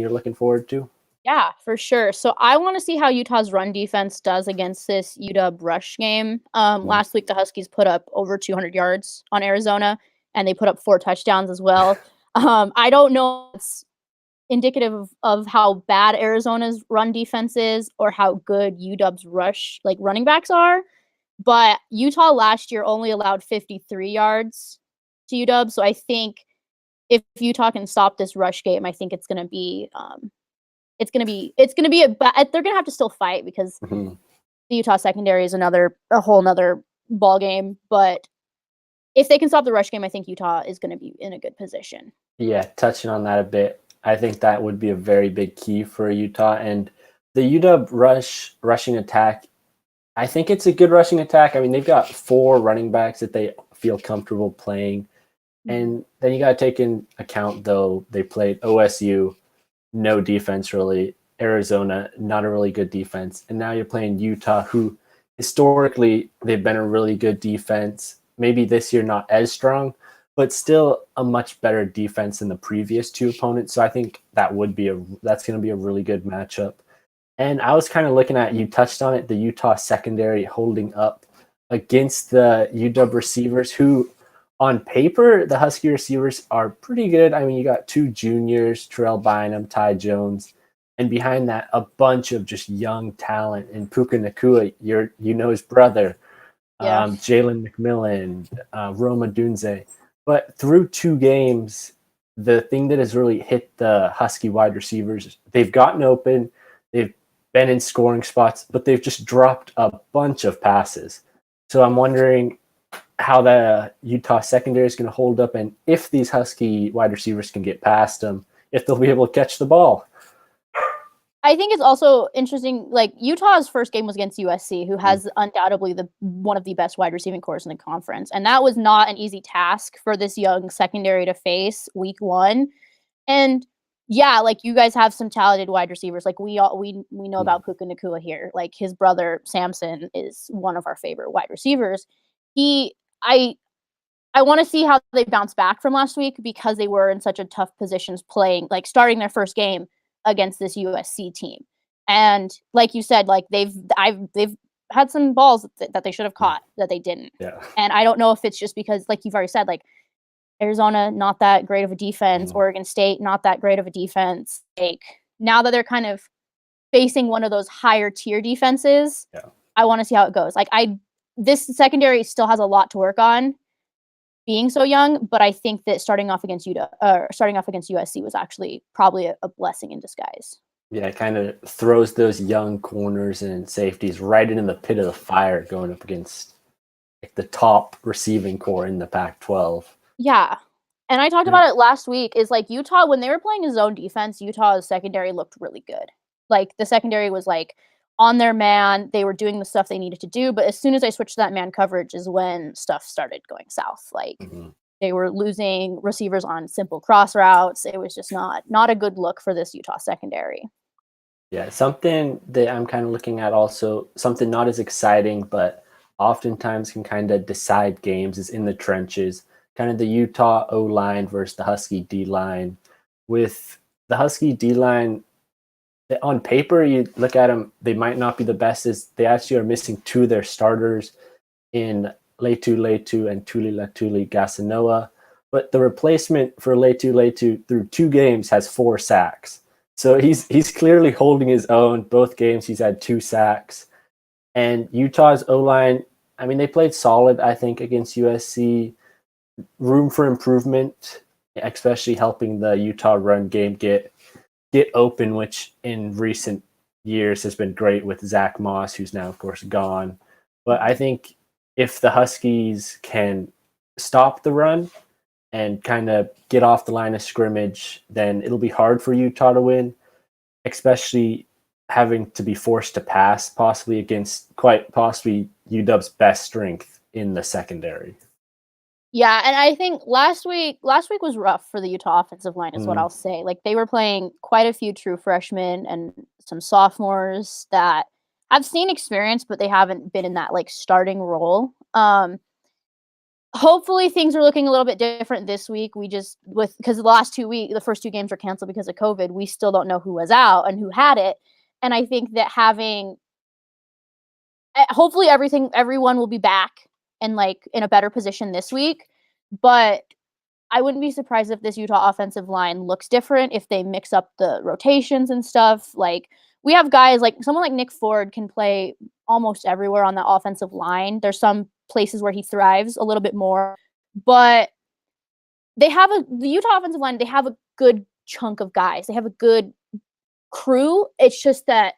something you're looking forward to? Yeah, for sure. So I want to see how Utah's run defense does against this UW rush game. Mm. Last week the Huskies put up over 200 yards on Arizona, and they put up 4 touchdowns as well. I don't know if it's indicative of how bad Arizona's run defense is or how good UW's rush running backs are, but Utah last year only allowed 53 yards to UW, so I think if Utah can stop this rush game, I think they're gonna have to still fight because Mhm. the Utah secondary is a whole nother ball game. But if they can stop the rush game, I think Utah is gonna be in a good position. Yeah, touching on that a bit, I think that would be a very big key for Utah. And the UW rushing attack, I think it's a good rushing attack. I mean, they've got 4 running backs that they feel comfortable playing. Mhm. And then you got to take in account, though, they played OSU, no defense really. Arizona, not a really good defense. And now you're playing Utah, who historically they've been a really good defense. Maybe this year not as strong, but still a much better defense than the previous 2 opponents. So I think that's going to be a really good matchup. And I was kind of looking at, you touched on it, the Utah secondary holding up against the UW receivers, who on paper, the Husky receivers are pretty good. I mean, you got 2 juniors, Terrell Bynum, Ty Jones, and behind that, a bunch of just young talent. And Puka Nakua, his brother, Yeah. Jalen McMillan, Roma Dunze. But through 2 games, the thing that has really hit the Husky wide receivers, they've gotten open, they've been in scoring spots, but they've just dropped a bunch of passes. So I'm wondering how the Utah secondary is going to hold up, and if these Husky wide receivers can get past them, if they'll be able to catch the ball. I think it's also interesting. Like Utah's first game was against USC, who Mm. has undoubtedly one of the best wide receiving cores in the conference, and that was not an easy task for this young secondary to face week 1. And yeah, like you guys have some talented wide receivers. Like we know Mm. about Puka Nakua here. Like his brother Samson is one of our favorite wide receivers. He I want to see how they bounce back from last week because they were in such a tough positions playing, like starting their first game against this USC team. And like you said, like they've had some balls that they should have caught that they didn't. Yeah. And I don't know if it's just because, like you've already said, like Arizona not that great of a defense, Mm. Oregon State not that great of a defense. Like now that they're kind of facing one of those higher tier defenses, Yeah. I want to see how it goes. This secondary still has a lot to work on being so young, but I think that starting off against USC was actually probably a blessing in disguise. Yeah, it kind of throws those young corners and safeties right into the pit of the fire going up against like the top receiving core in the Pac-12. Yeah. And I talked Mm. about it last week, is like Utah, when they were playing a zone defense, Utah's secondary looked really good. Like the secondary was like on their man, they were doing the stuff they needed to do, but as soon as I switched to that man coverage is when stuff started going south. Like Mhm. they were losing receivers on simple cross routes. It was just not a good look for this Utah secondary. Yeah, something that I'm kind of looking at also, something not as exciting, but oftentimes can kind of decide games is in the trenches. Kind of the Utah O line versus the Husky D line. With the Husky D line, on paper, you look at them, they might not be the best, as they actually are missing 2 of their starters in Leitu and Tuli Latuli Gasanoa. But the replacement for Leitu through 2 games has 4 sacks. So he's clearly holding his own. Both games he's had 2 sacks. And Utah's O-line, I mean, they played solid, I think, against USC. Room for improvement, especially helping the Utah run game get open, which in recent years has been great with Zach Moss, who's now, of course, gone. But I think if the Huskies can stop the run and kind of get off the line of scrimmage, then it'll be hard for Utah to win, especially having to be forced to pass, possibly against quite possibly UW's best strength in the secondary. Yeah, and I think last week was rough for the Utah offensive line is what Mm. I'll say. Like they were playing quite a few true freshmen and some sophomores that have seen experience, but they haven't been in that like starting role. Hopefully things are looking a little bit different this week. We just because the first 2 games were canceled because of COVID, we still don't know who was out and who had it. And I think that hopefully everyone will be back and like in a better position this week. But I wouldn't be surprised if this Utah offensive line looks different if they mix up the rotations and stuff. Like we have guys like someone like Nick Ford can play almost everywhere on the offensive line. There's some places where he thrives a little bit more, but the Utah offensive line, they have a good chunk of guys. They have a good crew. It's just that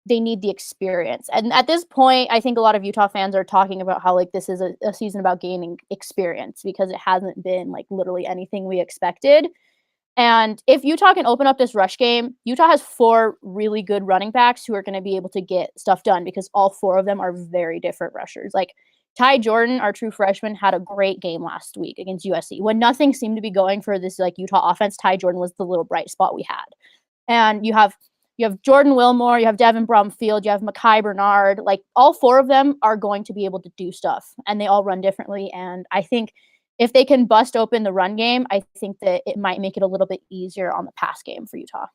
they need the experience. And at this point, I think a lot of Utah fans are talking about how like this is a season about gaining experience because it hasn't been like literally anything we expected. And if Utah can open up this rush game, Utah has 4 really good running backs who are going to be able to get stuff done because all 4 of them are very different rushers. Like Ty Jordan, our true freshman, had a great game last week against USC. When nothing seemed to be going for this like Utah offense, Ty Jordan was the little bright spot we had. And you have Jordan Wilmore, you have Devin Brumfield, you have Mekhi Bernard. Like all 4 of them are going to be able to do stuff, and they all run differently. And I think if they can bust open the run game, I think that it might make it a little bit easier on the pass game for Utah.